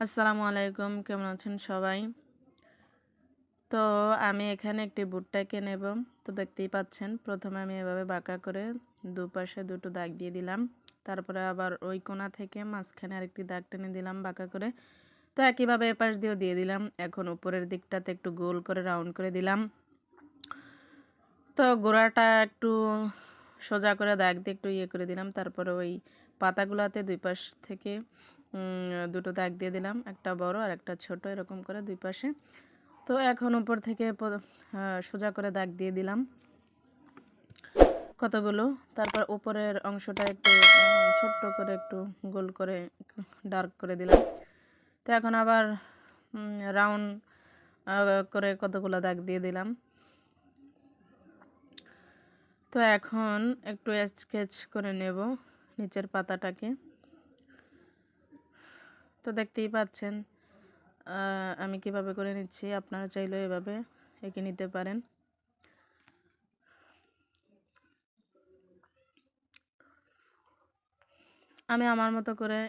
আসসালামু আলাইকুম, কেমন আছেন সবাই? তো আমি এখানে একটি ভুট্টাকে নেব। তো দেখতেই পাচ্ছেন, প্রথমে আমি এভাবে বাঁকা করে দুপাশে দুটো দাগ দিয়ে দিলাম। তারপরে আবার ওই কোণা থেকে মাঝখানে আরেকটি দাগ টেনে দিলাম বাঁকা করে। তো একইভাবে এপাশ দিয়েও দিয়ে দিলাম। এখন উপরের দিকটাতে একটু গোল করে রাউন্ড করে দিলাম। তো গোড়াটা একটু সোজা করে দাগ দিয়ে একটু ইয়ে করে দিলাম। তারপরে ওই পাতাগুলাতে দুই পাশ থেকে দুটো দাগ দিয়ে দিলাম, একটা বড় আর একটা ছোট, এরকম করে দুই পাশে। তো এখন উপর থেকে সোজা করে দাগ দিয়ে দিলাম কতগুলো। তারপর উপরের অংশটা একটু ছোট্ট করে একটু গোল করে ডার্ক করে দিলাম। তো এখন আবার রাউন্ড করে কতগুলো দাগ দিয়ে দিলাম। তো এখন একটু স্কেচ করে নেব নিচের পাতাটাকে। তো দেখতেই পাচ্ছেন আমি কিভাবে করে নিচ্ছি। আপনারা চাইলেও এভাবে এঁকে নিতে পারেন। আমি আমার মতো করে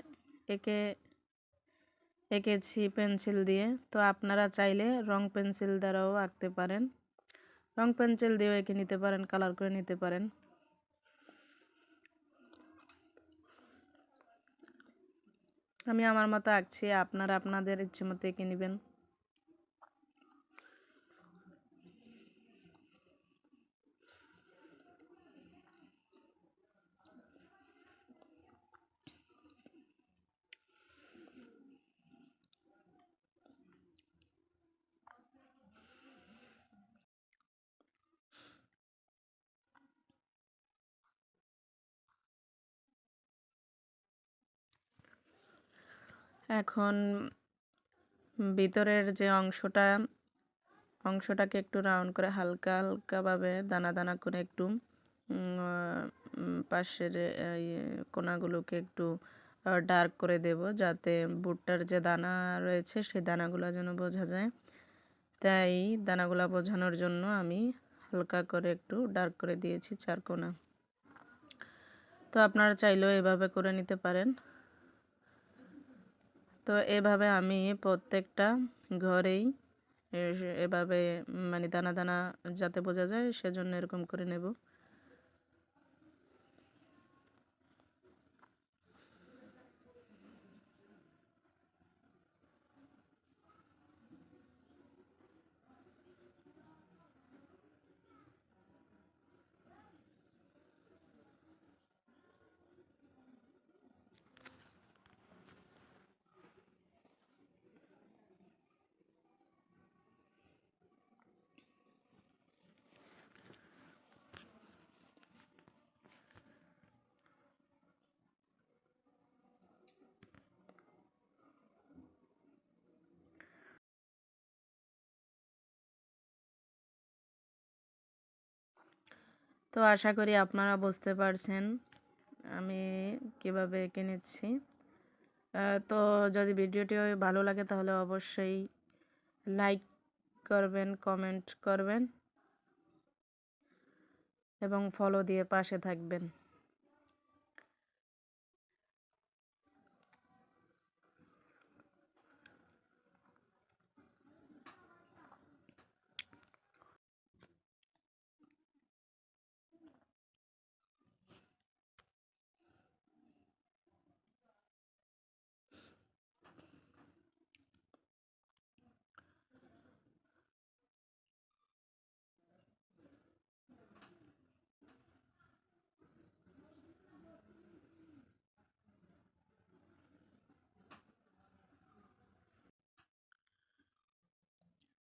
এঁকেছি পেন্সিল দিয়ে। তো আপনারা চাইলে রং পেন্সিল দ্বারাও আঁকতে পারেন, রং পেন্সিল দিয়েও এঁকে নিতে পারেন, কালার করে নিতে পারেন। আমি আমার মতো আঁকছি, আপনারা আপনাদের ইচ্ছে মতো এঁকে নেবেন। এখন ভিতরের যে অংশটাকে একটু রাউন্ড করে হালকা হালকাভাবে দানা দানা করে একটু পাশের কোনাগুলোকে একটু ডার্ক করে দেব, যাতে ভুট্টার যে দানা রয়েছে সেই দানাগুলো যেন বোঝা যায়। তাই দানাগুলো বোঝানোর জন্য আমি হালকা করে একটু ডার্ক করে দিয়েছি চার কোনা। তো আপনারা চাইলেও এভাবে করে নিতে পারেন। তো এভাবে আমি প্রত্যেকটা ঘরেই এভাবে মানে দানা দানা যাতে বোঝা যায় সেজন্য এরকম করে নেব। তো আশা করি আপনারা বুঝতে পারছেন আমি কিভাবে এঁকে নিচ্ছি। তো যদি ভিডিওটি ভালো লাগে তাহলে অবশ্যই লাইক করবেন, কমেন্ট করবেন এবং ফলো দিয়ে পাশে থাকবেন।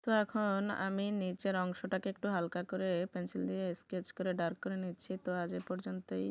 তো এখন আমি নিচের অংশটাকে একটু হালকা করে পেন্সিল দিয়ে স্কেচ করে ডার্ক করে নিচ্ছি। তো আজ এ পর্যন্তই।